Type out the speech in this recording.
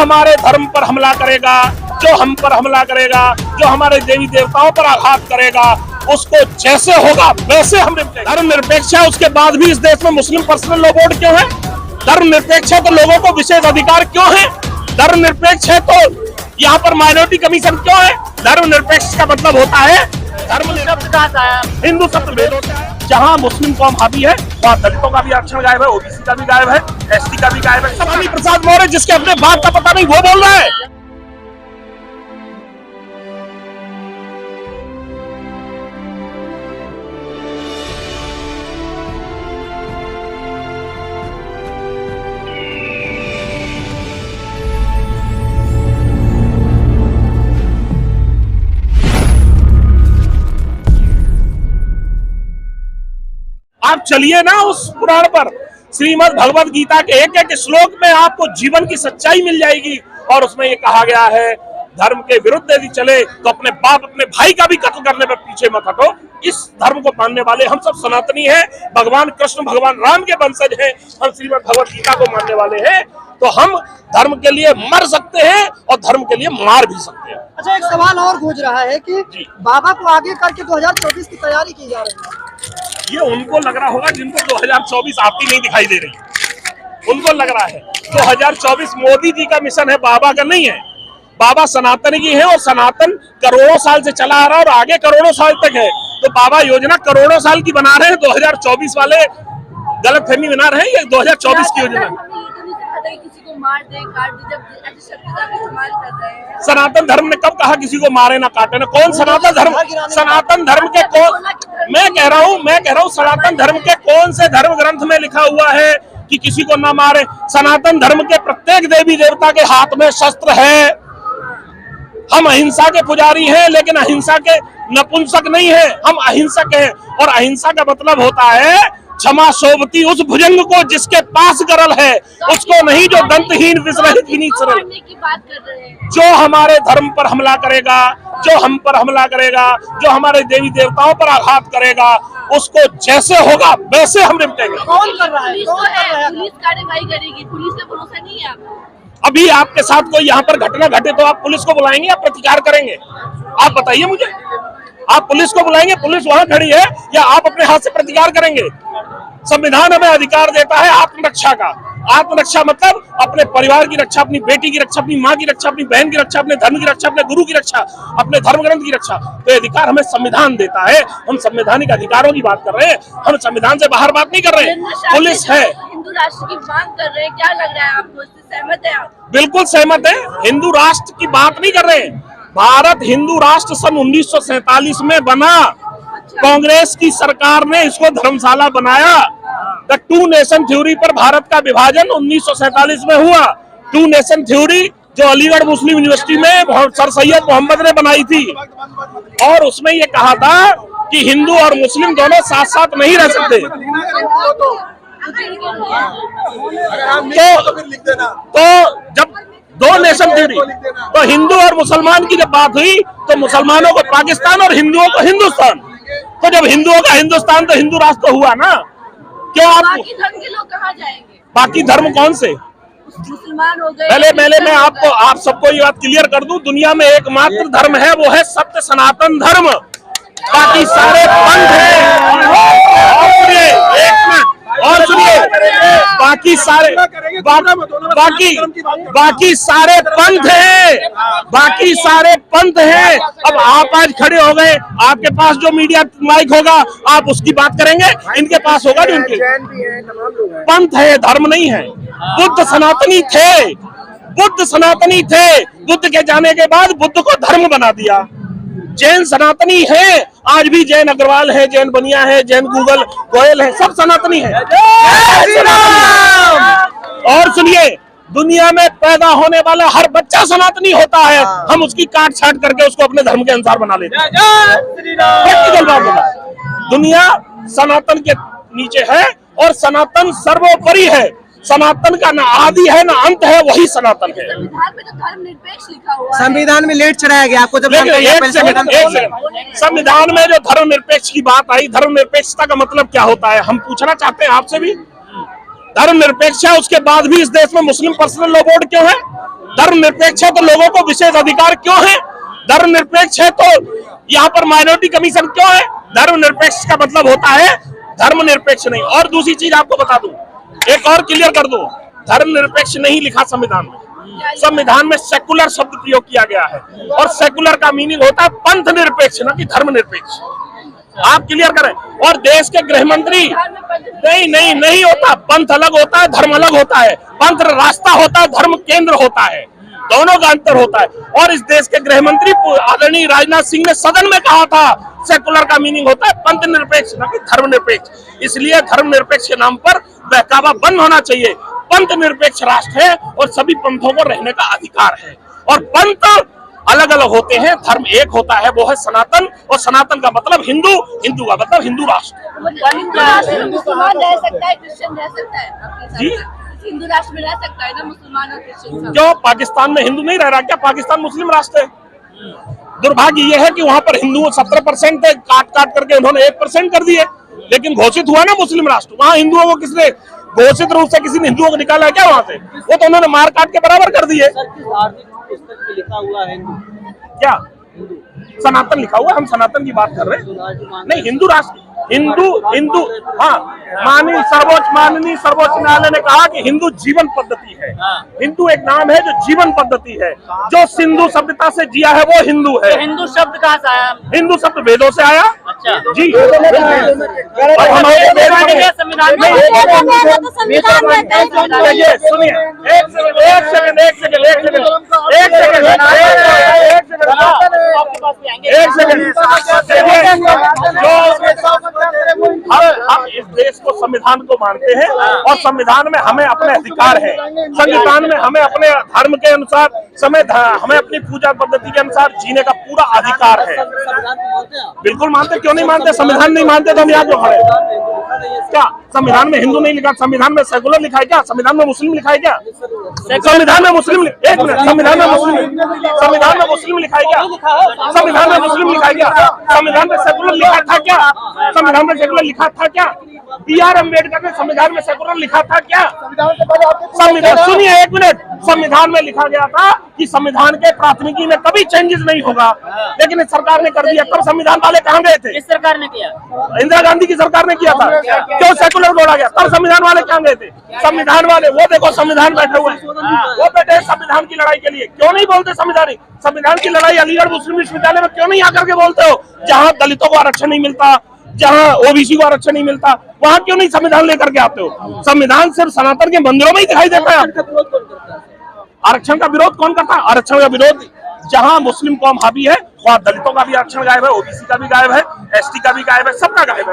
हमारे धर्म पर हमला करेगा, जो हम पर हमला करेगा, जो हमारे देवी देवताओं पर आघात करेगा, उसको जैसे होगा वैसे हम धर्म निरपेक्ष है। उसके बाद भी इस देश में मुस्लिम पर्सनल लॉ बोर्ड क्यों है? धर्म निरपेक्ष है तो लोगों को विशेष अधिकार क्यों है? धर्म निरपेक्ष है तो यहाँ पर माइनॉरिटी कमीशन क्यों है? धर्म निरपेक्ष का मतलब होता है धर्म निरपेक्ष, हिंदू शब्द भेद होता है। जहाँ मुस्लिम कौम हावी है वहाँ दलितों का भी आरक्षण गायब है, ओबीसी का भी गायब है, एसटी का भी गायब है। स्वामी प्रसाद मौर्य जिसके अपने बात का पता नहीं वो बोल रहा है। आप चलिए ना उस पुराण पर, श्रीमद् भगवद गीता के एक एक श्लोक में आपको जीवन की सच्चाई मिल जाएगी। और उसमें ये कहा गया है धर्म के विरुद्ध यदि चले तो अपने बाप अपने भाई का भी कत्ल करने पर पीछे मत हटो। इस धर्म को मानने वाले हम सब सनातनी हैं, भगवान कृष्ण भगवान राम के वंशज हैं, हम श्रीमद् भगवद गीता को मानने वाले हैं, तो हम धर्म के लिए मर सकते हैं और धर्म के लिए मार भी सकते हैं। अच्छा, एक सवाल और गूंज रहा है कि बाबा को आगे करके 2024 की तैयारी की जा रही है। ये उनको लग रहा होगा जिनको 2024 आती नहीं दिखाई दे रही, उनको लग रहा है 2024 मोदी जी का मिशन है, बाबा का नहीं है। बाबा सनातन की है और सनातन करोड़ों साल से चला आ रहा है और आगे करोड़ों साल तक है। तो बाबा योजना करोड़ों साल की बना रहे हैं, 2024 वाले गलतफहमी बना रहे हैं। ये 2024 की योजना मार दे काट दे, जब ऐसे शब्द का इस्तेमाल कर रहे हैं। सनातन धर्म ने कब कहा किसी को मारे ना काटे ना? कौन सनातन धर्म के कौन, मैं कह रहा हूँ सनातन धर्म के कौन से धर्म ग्रंथ में लिखा हुआ है कि किसी को ना मारे? सनातन धर्म के प्रत्येक देवी देवता के हाथ में शस्त्र है। हम अहिंसा के पुजारी हैं, लेकिन अहिंसा के नपुंसक नहीं है, हम अहिंसक हैं। और अहिंसा का मतलब होता है क्षमा सोबती उस भुजंग को जिसके पास गरल है, उसको नहीं जो दंतहीन विसरहित ही सरल। जो हमारे धर्म पर हमला करेगा, जो हम पर हमला करेगा, जो हमारे देवी देवताओं पर आघात करेगा, उसको जैसे होगा वैसे हम निपटेंगे। कौन कर रहा है? पुलिस कार्रवाई करेगी, पुलिस पे भरोसा नहीं है आपको? अभी आपके साथ कोई यहाँ पर घटना घटे तो आप पुलिस को बुलाएंगे या प्रतिकार करेंगे? आप बताइए मुझे, आप पुलिस को बुलाएंगे, पुलिस वहां खड़ी है, या आप अपने हाथ से प्रतिकार करेंगे? संविधान हमें अधिकार देता है आत्मरक्षा का। आत्मरक्षा मतलब अपने परिवार की रक्षा, अपनी बेटी की रक्षा, अपनी माँ की रक्षा, अपनी बहन की रक्षा, अपने धर्म की रक्षा, अपने गुरु की रक्षा, अपने धर्म ग्रंथ की रक्षा। तो अधिकार हमें संविधान देता है। हम संवैधानिक अधिकारों की बात कर रहे हैं, हम संविधान से बाहर बात नहीं कर रहे हैं। पुलिस है, हिंदू राष्ट्र की मांग कर रहे हैं, क्या लग रहा है आपको? इससे सहमत है आप? बिल्कुल सहमत है। हिंदू राष्ट्र की बात नहीं कर रहे हैं। भारत हिंदू राष्ट्र सन 1947 में बना, कांग्रेस की सरकार ने इसको धर्मशाला बनाया। द टू नेशन थ्योरी पर भारत का विभाजन 1947 में हुआ। टू नेशन थ्योरी जो अलीगढ़ मुस्लिम यूनिवर्सिटी में सर सैयद मोहम्मद ने बनाई थी, और उसमें ये कहा था कि हिंदू और मुस्लिम दोनों साथ साथ नहीं रह सकते। तो जब दो नेशन थ्योरी, तो हिंदू और मुसलमान की जब बात हुई तो मुसलमानों को पाकिस्तान और हिंदुओं को हिंदुस्तान। तो जब हिंदुओं का हिंदुस्तान तो हिंदू राष्ट्र तो हुआ ना। क्यों आप बाकी धर्म के लोग कहाँ जाएंगे? बाकी धर्म कौन से? मुसलमान हो गए। पहले मैं आप सबको ये बात क्लियर कर दूं, दुनिया में एकमात्र धर्म है, वो है सत्य सनातन धर्म। बाकी सारे पंथ हैं। और सुनिए, बाकी सारे पंथ हैं, बाकी सारे पंथ हैं। अब आप आज खड़े हो गए, आपके पास जो मीडिया माइक होगा आप उसकी बात करेंगे, इनके पास होगा जो इनके पंथ है, धर्म नहीं है। बुद्ध सनातनी थे, बुद्ध के जाने के बाद बुद्ध को धर्म बना दिया। जैन सनातनी है, आज भी जैन अग्रवाल है, जैन बनिया है, जैन गूगल गोयल है, सब सनातनी है। और सुनिए, दुनिया में पैदा होने वाला हर बच्चा सनातनी होता है। हम उसकी काट छाट करके उसको अपने धर्म के अनुसार बना लेते हैं। दुनिया सनातन के नीचे है और सनातन सर्वोपरि है। सनातन का ना आदि है ना अंत है, वही सनातन है। संविधान में तो धर्म निरपेक्ष लिखा हुआ है। संविधान में लेट चढ़ाया गया आपको जब संविधान में जो धर्म निरपेक्ष की बात आई, धर्म निरपेक्षता का मतलब क्या होता है हम पूछना चाहते हैं आपसे भी। धर्म निरपेक्ष है, उसके बाद भी इस देश में मुस्लिम पर्सनल लॉ बोर्ड क्यों है? धर्म धर्मनिरपेक्ष है तो लोगों को विशेष अधिकार क्यों है? धर्मनिरपेक्ष है तो यहाँ पर माइनॉरिटी कमीशन क्यों है? धर्मनिरपेक्ष का मतलब होता है धर्मनिरपेक्ष नहीं। और दूसरी चीज आपको बता दूं, एक और क्लियर कर दूं, धर्मनिरपेक्ष नहीं लिखा संविधान में। संविधान में सेकुलर शब्द प्रयोग किया गया है और सेकुलर का मीनिंग होता है पंथ निरपेक्ष, ना कि धर्मनिरपेक्ष। आप क्लियर करें। और देश के गृह मंत्री नहीं होता। पंथ अलग होता है, धर्म अलग होता है। पंथ रास्ता होता है, धर्म केंद्र होता है, दोनों का अंतर होता है। और इस देश के गृह मंत्री आदरणीय राजनाथ सिंह ने सदन में कहा था सेकुलर का मीनिंग होता है पंथ निरपेक्ष, ना कि धर्मनिरपेक्ष। इसलिए धर्मनिरपेक्ष के नाम पर बहकावा बंद होना चाहिए। पंथ निरपेक्ष राष्ट्र है और सभी पंथों को रहने का अधिकार है। और पंथ अलग अलग होते हैं, धर्म एक होता है, वो है सनातन। और सनातन का मतलब हिंदू, हिंदू का मतलब हिंदू राष्ट्र। मुसलमान रह सकता है, क्रिश्चियन रह सकता है आपके साथ? जी, हिंदू राष्ट्र में रह सकता है ना मुसलमान और क्रिश्चियन? क्यों पाकिस्तान में हिंदू नहीं रह रहा? क्या पाकिस्तान मुस्लिम राष्ट्र है? दुर्भाग्य यह है कि वहां पर हिंदू 70% थे, काट करके उन्होंने 1% कर दिए। लेकिन घोषित हुआ ना मुस्लिम राष्ट्र, वहां हिंदुओं को किसने घोषित रूप से किसी ने हिंदुओं को निकाला है क्या वहां से? वो तो उन्होंने मार काट के बराबर कर दिए। लिखा हुआ है क्या सनातन लिखा हुआ? हम सनातन की बात कर रहे हैं। नहीं, हिंदू राष्ट्र, हिंदू हाँ, माननीय सर्वोच्च न्यायालय ने कहा कि हिंदू जीवन पद्धति है। हिंदू एक नाम है जो जीवन पद्धति है। जो सिंधु सभ्यता से जिया है वो हिंदू है। हिंदू शब्द कहाँ से आया? हिंदू शब्द वेदों से आया। अच्छा जी, सुनिए, एक सेकंड। हम इस देश को संविधान को मानते हैं और संविधान में हमें अपने अधिकार है। संविधान में हमें अपने धर्म के अनुसार हमें अपनी पूजा पद्धति के अनुसार जीने का पूरा अधिकार है। बिल्कुल मानते। क्यों नहीं मानते? संविधान नहीं मानते तो हम यहाँ क्यों खड़े? क्या संविधान में हिंदू नहीं लिखा? संविधान में सेकुलर लिखा है क्या? संविधान में मुस्लिम लिखा है क्या? संविधान में मुस्लिम, एक मिनट, संविधान में मुस्लिम लिखा है क्या? संविधान में मुस्लिम लिखा है क्या? संविधान में सेकुलर लिखा था क्या? संविधान में सेकुलर लिखा था क्या? B.R. अम्बेडकर ने संविधान में सेकुलर लिखा था क्या? संविधान, सुनिए एक मिनट, संविधान में लिखा गया था कि संविधान के प्राथमिकी में कभी चेंजेस नहीं होगा, लेकिन इस सरकार ने कर दिया। तब संविधान वाले कहाँ गए थे? इस सरकार ने किया, इंदिरा गांधी की सरकार ने किया था। क्यों सेकुलर बोला गया? तब संविधान वाले कहाँ गए थे? संविधान वाले वो देखो संविधान बैठे हुए, वो बैठे संविधान की लड़ाई के लिए। क्यों नहीं बोलते संविधान की लड़ाई अलीगढ़ मुस्लिम विश्वविद्यालय में क्यों नहीं आकर के बोलते हो? जहाँ दलितों को आरक्षण नहीं मिलता, जहाँ ओबीसी को आरक्षण नहीं मिलता, वहाँ क्यों नहीं संविधान लेकर के आते हो? संविधान सिर्फ सनातन के मंदिरों में ही दिखाई देता है। आरक्षण का विरोध कौन करता है? आरक्षण का विरोध जहाँ मुस्लिम कौम हावी है वहाँ दलितों का भी आरक्षण गायब है, ओबीसी का भी गायब है, एसटी का भी गायब है, सबका गायब है।